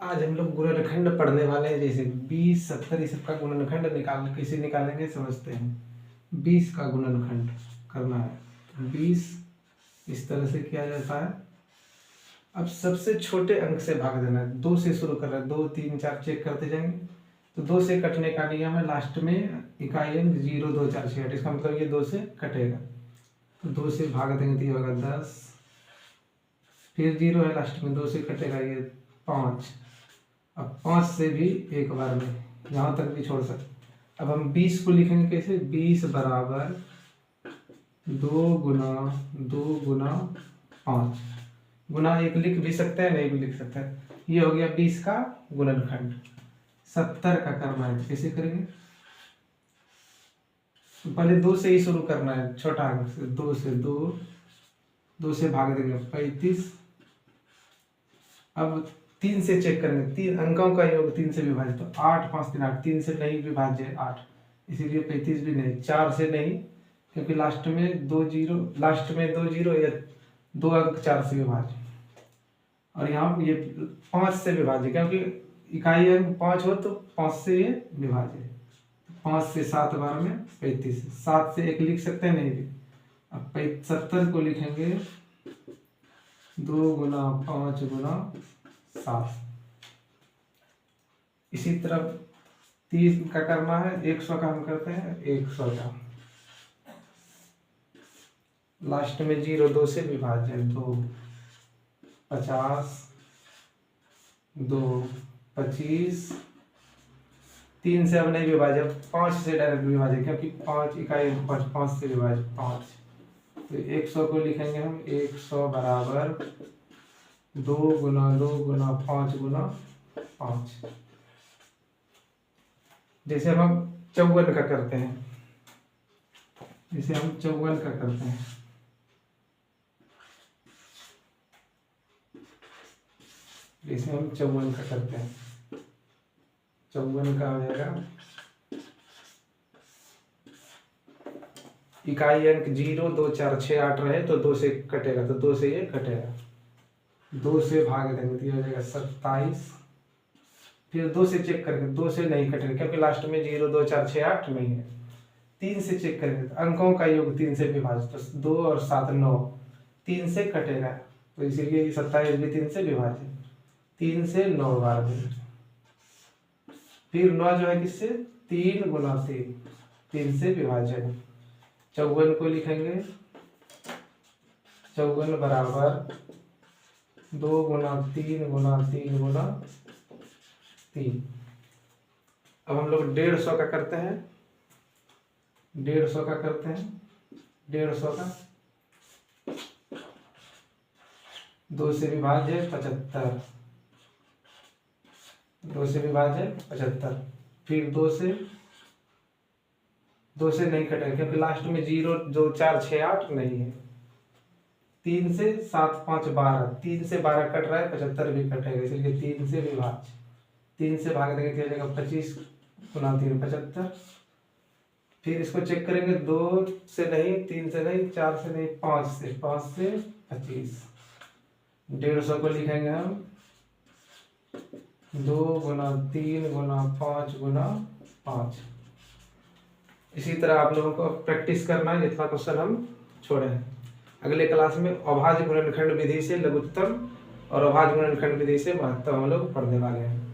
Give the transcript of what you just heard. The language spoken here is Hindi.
आज हम लोग गुणनखंड पढ़ने वाले हैं। जैसे 20, 70 इस सबका गुणनखंड कैसे निकालेंगे समझते हैं। 20 का गुणनखंड करना है तो 20 इस तरह से किया जाता है। अब सबसे छोटे अंक से भाग देना है। 2 से शुरू कर रहे हैं, 2, 3, 4 चेक करते जाएंगे। तो 2 से कटने का नियम है, लास्ट में इकाई अंक 0, 2, 4, 6, 8। इसका मतलब ये 2 से कटेगा तो 2 से भाग देंगे तो ये होगा 10। फिर 0 है लास्ट में, 2 से कटेगा ये 5। अब 5 से भी एक बार में यहाँ तक भी छोड़ सकते। अब हम 20 को लिखेंगे कैसे? 20 बराबर 2 गुना 2 गुना 5 गुना 1 लिख भी सकते हैं, नहीं भी लिख सकते हैं। ये हो गया 20 का गुणनखंड। 70 का करना है, कैसे करेंगे? तो पहले 2 से ही शुरू करना है, छोटा अंक से। 2 से 2 से भाग देंगे 35। अब 3 से चेक करेंगे, 3 अंकों का योग 3 से विभाजित, तो 8, 5, 3, 8। 3 से नहीं विभाज्य 8, इसीलिए 35 भी नहीं। 4 से नहीं, क्योंकि लास्ट में 2 जीरो, या 2 अंक 4 से विभाज्य। और यहाँ ये 5 से विभाज्य, क्योंकि इकाई अंक 5 हो तो 5 से ये विभाज्य। 5 से 7 बार में 35। 7 से 1 लिख सकते हैं, नहीं भी। अब 70 को लिखेंगे 2 गुना 5 गुना 7। इसी तरह 30 का करना है, 100 का हम करते हैं 100 का। लास्ट में 0, 2 से विभाज्य 2, 50, 2, 25। 3 से अब नहीं विभाज्य, 5 से डायरेक्ट विभाज्य, क्योंकि 5 इकाई 5 से विभाज्य 5। तो 100 को लिखेंगे हम 100 बराबर 2 गुना 2 गुना 5 गुना 5। जैसे अब हम 54 का करते हैं, जैसे हम 54 का करते हैं, जैसे हम 54 का करते हैं, 54 का हो जाएगा इकाई अंक 0, 2, 4, 6, 8 रहे तो 2 से कटेगा, तो 2 से ये कटेगा। 2 से भाग देंगे तो ये हो जाएगा 27। फिर 2 से चेक करेंगे, 2 से नहीं कटेगा, क्योंकि लास्ट में 0, 2, 4, 6, 8 नहीं है। 3 से चेक करेंगे तो अंकों का योग 3 से विभाजित, तो 2 और 7 9। 3 से कटेगा, तो इसीलिए 27 भी 3 से विभाजित। 3 से 9 बार भी। फिर 9 जो है किससे? 3 गुना 3, 3 से विभाजन। 54 को लिखेंगे 54 बराबर 2 गुना 3 गुना 3 गुना 3। अब हम लोग 150 का करते हैं, 150 का करते हैं। 150 का 2 से विभाज्य 75, 2 से विभाज्य 75। फिर 2 से नहीं कटेगा, क्योंकि लास्ट में 0, 2, 4, 6, 8 नहीं है। 3 से 7, 5, 12। 3 से 12 कट रहा है, 75 भी कटेगा, इसलिए 3 से विभाज्य। 3 से भाग देंगे तो जाएगा 25 गुना 3 75। फिर इसको चेक करेंगे, 2 से नहीं, 3 से नहीं, 4 से नहीं, 5 से 25। 150 को लिखेंगे हम 2 गुना 3 गुना 5 गुना 5। इसी तरह आप लोगों को प्रैक्टिस करना है, जितना क्वेश्चन हम छोड़े हैं। अगले क्लास में अभाज्य गुणनखंड विधि से लघुत्तम और अभाज्य गुणनखंड विधि से महत्तम हम लोग पढ़ने वाले हैं।